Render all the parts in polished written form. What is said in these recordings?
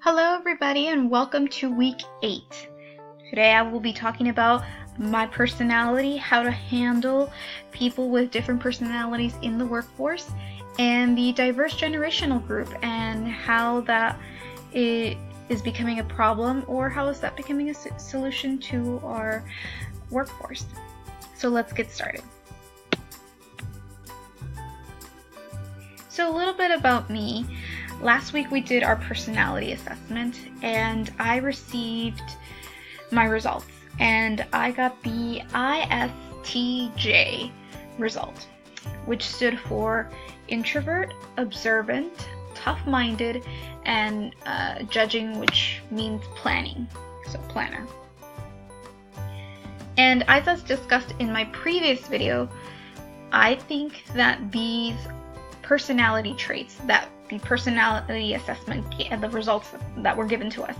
Hello everybody and welcome to week 8. Today I will be talking about my personality, how to handle people with different personalities in the workforce, and the diverse generational group and how that is becoming a problem or how is that becoming a solution to our workforce. So let's get started. So a little bit about me. Last week we did our personality assessment and I received my results and I got the ISTJ result, which stood for introvert, observant, tough-minded, and judging, which means planning, so planner. And as I discussed in my previous video, I think that these personality traits that the personality assessment and the results that were given to us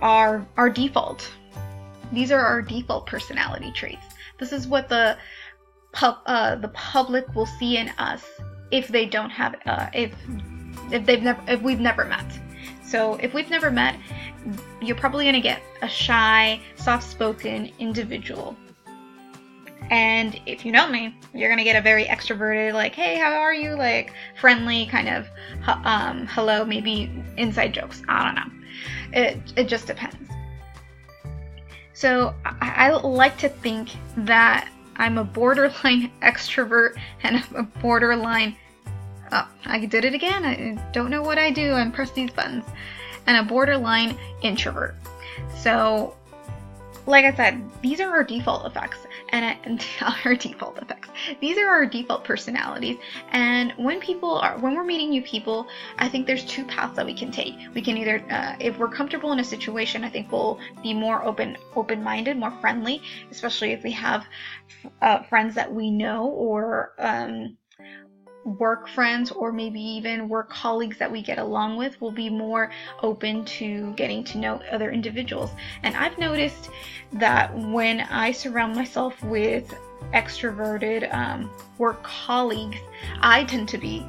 are our default. These are our default personality traits. This is what the public will see in us if they don't have if we've never met. So if we've never met, you're probably gonna get a shy, soft-spoken individual. And if you know me, you're gonna get a very extroverted, like, hey, how are you? Like, friendly kind of hello, maybe inside jokes. I don't know. It just depends. So I like to think that I'm a borderline extrovert and I'm a borderline, oh, I did it again. I don't know what I do. I press these buttons. And a borderline introvert. So, like I said, these are our default effects, and our default effects. These are our default personalities. And when we're meeting new people, I think there's two paths that we can take. We can either, if we're comfortable in a situation, I think we'll be more open-minded, more friendly, especially if we have friends that we know or work friends or maybe even work colleagues that we get along with. Will be more open to getting to know other individuals. And I've noticed that when I surround myself with extroverted work colleagues, I tend to be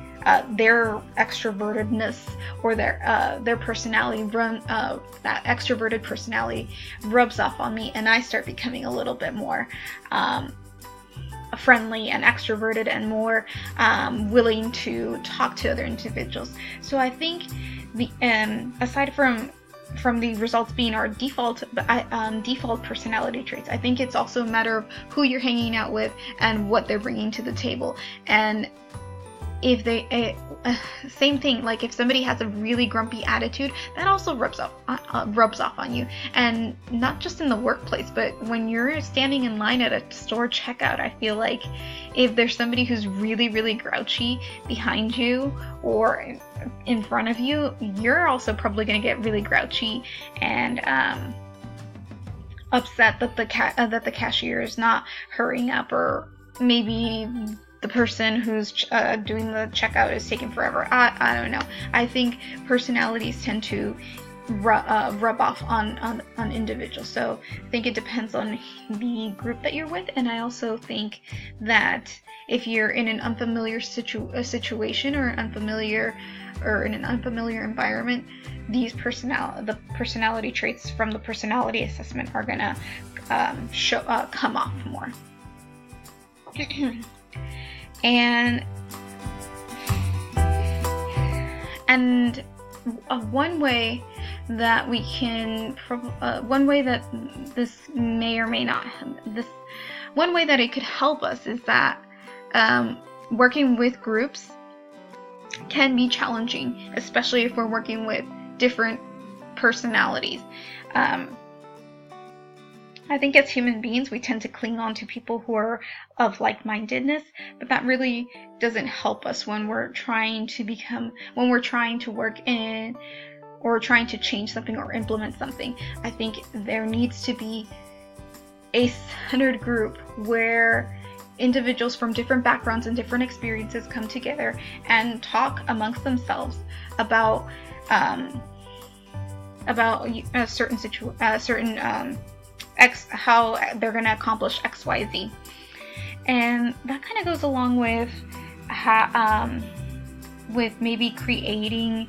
their extrovertedness or their personality that extroverted personality rubs off on me, and I start becoming a little bit more friendly and extroverted and more willing to talk to other individuals. So I think the aside from the results being our default personality traits, I think it's also a matter of who you're hanging out with and what they're bringing to the table. And if they same thing, like if somebody has a really grumpy attitude, that also rubs off on you. And not just in the workplace, but when you're standing in line at a store checkout, I feel like if there's somebody who's really, really grouchy behind you or in front of you, you're also probably going to get really grouchy and upset that the cashier is not hurrying up, or maybe the person who's doing the checkout is taking forever. I don't know. I think personalities tend to rub off on individuals. So I think it depends on the group that you're with. And I also think that if you're in an unfamiliar situation or in an unfamiliar environment, the personality traits from the personality assessment are gonna come off more. And one way that we can, one way that this may or may not, one way that it could help us is that working with groups can be challenging, especially if we're working with different personalities. I think as human beings, we tend to cling on to people who are of like-mindedness, but that really doesn't help us when we're trying to work in or trying to change something or implement something. I think there needs to be a centered group where individuals from different backgrounds and different experiences come together and talk amongst themselves about a certain how they're going to accomplish XYZ. And that kind of goes along with maybe creating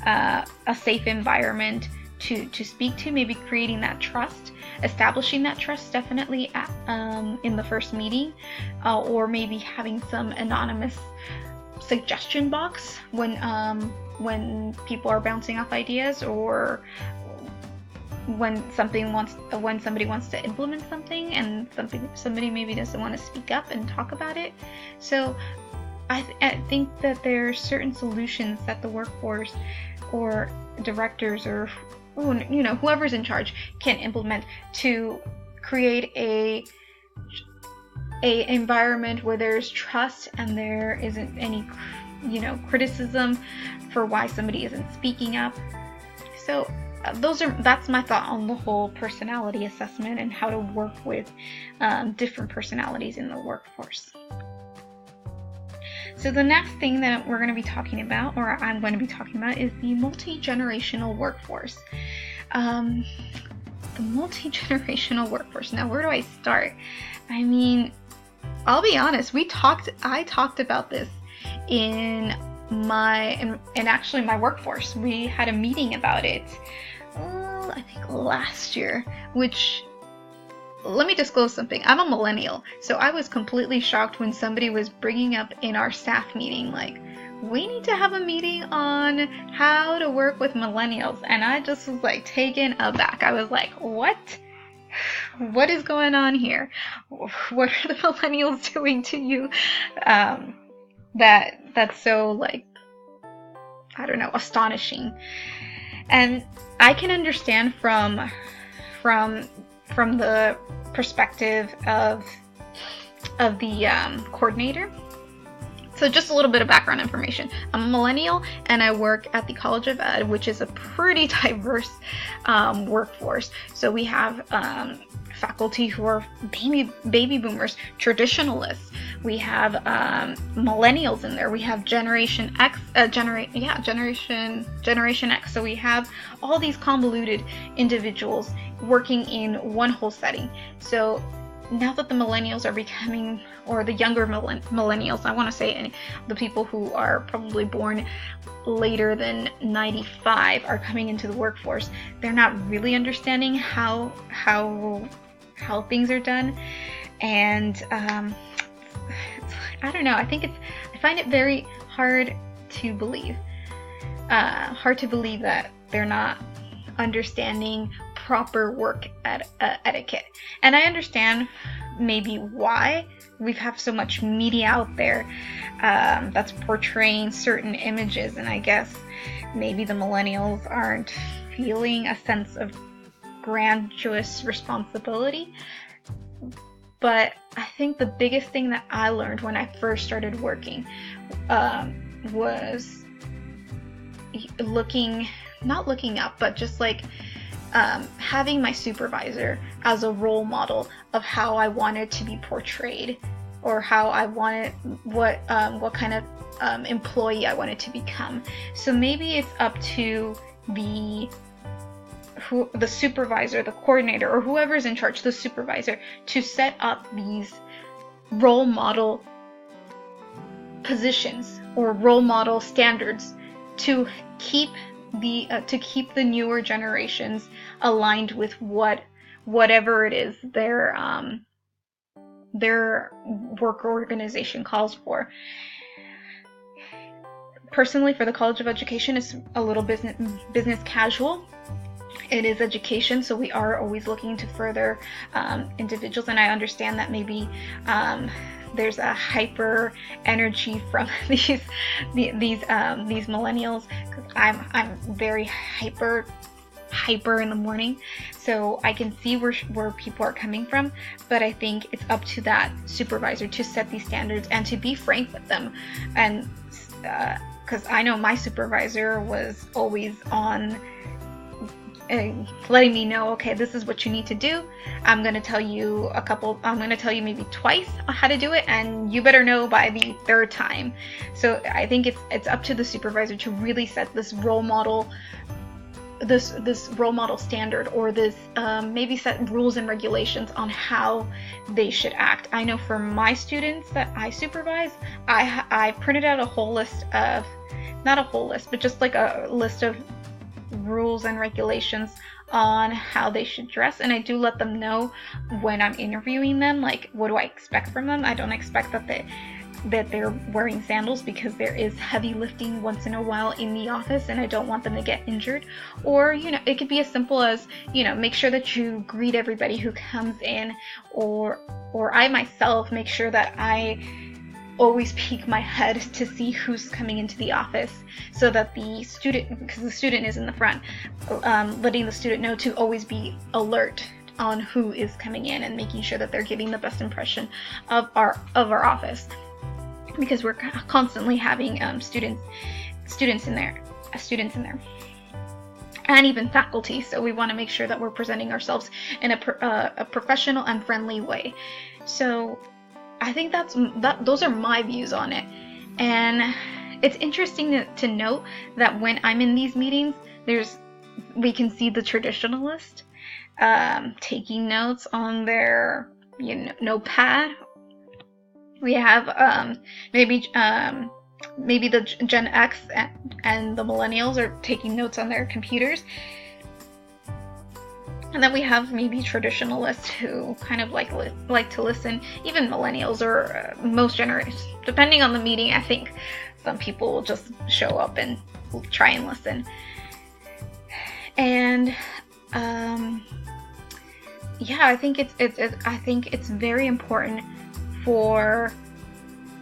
a safe environment to speak to, maybe creating that trust, establishing that trust definitely in the first meeting, or maybe having some anonymous suggestion box when people are bouncing off ideas, or when somebody wants to implement something and somebody maybe doesn't want to speak up and talk about it. So I think that there are certain solutions that the workforce or directors or whoever's in charge can implement to create a environment where there's trust and there isn't any criticism for why somebody isn't speaking up. So that's my thought on the whole personality assessment and how to work with different personalities in the workforce. So the next thing that we're going to be talking about, or I'm going to be talking about, is the multi-generational workforce. The multi-generational workforce. Now, where do I start? I mean, I'll be honest. I talked about this in actually my workforce. We had a meeting about it. I think last year. Which, let me disclose something. I'm a millennial, so I was completely shocked when somebody was bringing up in our staff meeting, like, we need to have a meeting on how to work with millennials. And I just was like taken aback. I was like, what? What is going on here? What are the millennials doing to you? That's so, like, I don't know, astonishing. And I can understand from the perspective of the coordinator. So just a little bit of background information. I'm a millennial and I work at the College of Ed, which is a pretty diverse workforce. So we have faculty who are baby boomers, traditionalists. We have millennials in there. We have Generation X, Generation X. So we have all these convoluted individuals working in one whole setting. So now that the millennials are becoming, or the younger millennials, I want to say the people who are probably born later than 95 are coming into the workforce, they're not really understanding how things are done. And I don't know, I find it very hard to believe that they're not understanding proper work etiquette. And I understand maybe why we have so much media out there that's portraying certain images, and I guess maybe the millennials aren't feeling a sense of grandiose responsibility. But I think the biggest thing that I learned when I first started working was not looking up, but just like having my supervisor as a role model of how I wanted to be portrayed, or how I wanted what kind of employee I wanted to become. So maybe it's up to the supervisor, the coordinator, or whoever's in charge, the supervisor, to set up these role model positions or role model standards to keep the newer generations aligned with whatever it is their work organization calls for. Personally, for the College of Education, it's a little business casual. It is education, so we are always looking to further individuals, and I understand that maybe there's a hyper energy from these millennials, because I'm very hyper in the morning, so I can see where people are coming from. But I think it's up to that supervisor to set these standards and to be frank with them, and because I know my supervisor was always on letting me know, okay, this is what you need to do. I'm going to tell you maybe twice how to do it, and you better know by the third time. So I think it's up to the supervisor to really set this role model standard, or this maybe set rules and regulations on how they should act. I know for my students that I supervise, I printed out a whole list of not a whole list, but just like a list of rules and regulations on how they should dress. And I do let them know when I'm interviewing them, like, what do I expect from them. I don't expect that they're wearing sandals, because there is heavy lifting once in a while in the office and I don't want them to get injured. Or, it could be as simple as, make sure that you greet everybody who comes in, or I myself make sure that I always peek my head to see who's coming into the office, so that the student, because the student is in the front, letting the student know to always be alert on who is coming in and making sure that they're giving the best impression of our office, because we're constantly having students in there, and even faculty. So we want to make sure that we're presenting ourselves in a professional and friendly way. So I think those are my views on it. And it's interesting to note that when I'm in these meetings, we can see the traditionalist taking notes on their notepad. We have maybe the Gen X and the millennials are taking notes on their computers. And then we have maybe traditionalists who kind of like to listen, even millennials or most generations, depending on the meeting. I think some people will just show up and try and listen. And I think it's very important for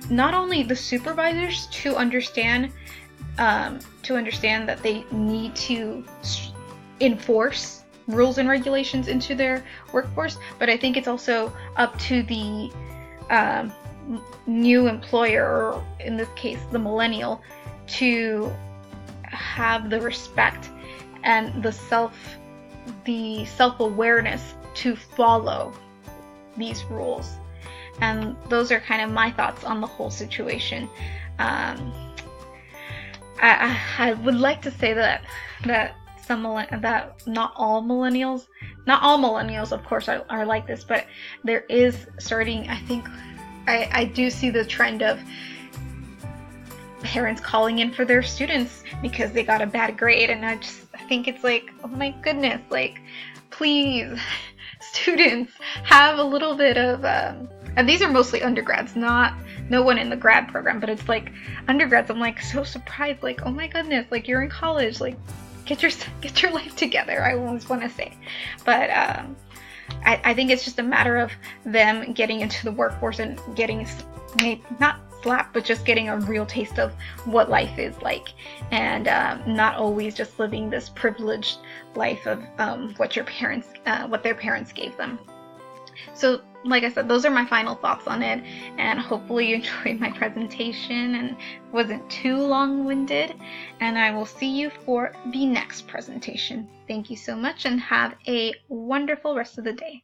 not only the supervisors to understand that they need to enforce rules and regulations into their workforce, but I think it's also up to the new employer, or in this case the millennial, to have the respect and the self-awareness to follow these rules. And those are kind of my thoughts on the whole situation. I would like to say that not all millennials, of course, are like this, but there is starting, I think, I do see the trend of parents calling in for their students because they got a bad grade, and I think it's like, oh my goodness, like, please, students, have a little bit of, and these are mostly undergrads, no one in the grad program, but it's like undergrads. I'm like so surprised, like, oh my goodness, like, you're in college, like, get your life together, I always want to say. But I think it's just a matter of them getting into the workforce and getting, not slapped, but just getting a real taste of what life is like, and not always just living this privileged life of what their parents gave them. So, like I said, those are my final thoughts on it, and hopefully you enjoyed my presentation and wasn't too long-winded, and I will see you for the next presentation. Thank you so much, and have a wonderful rest of the day.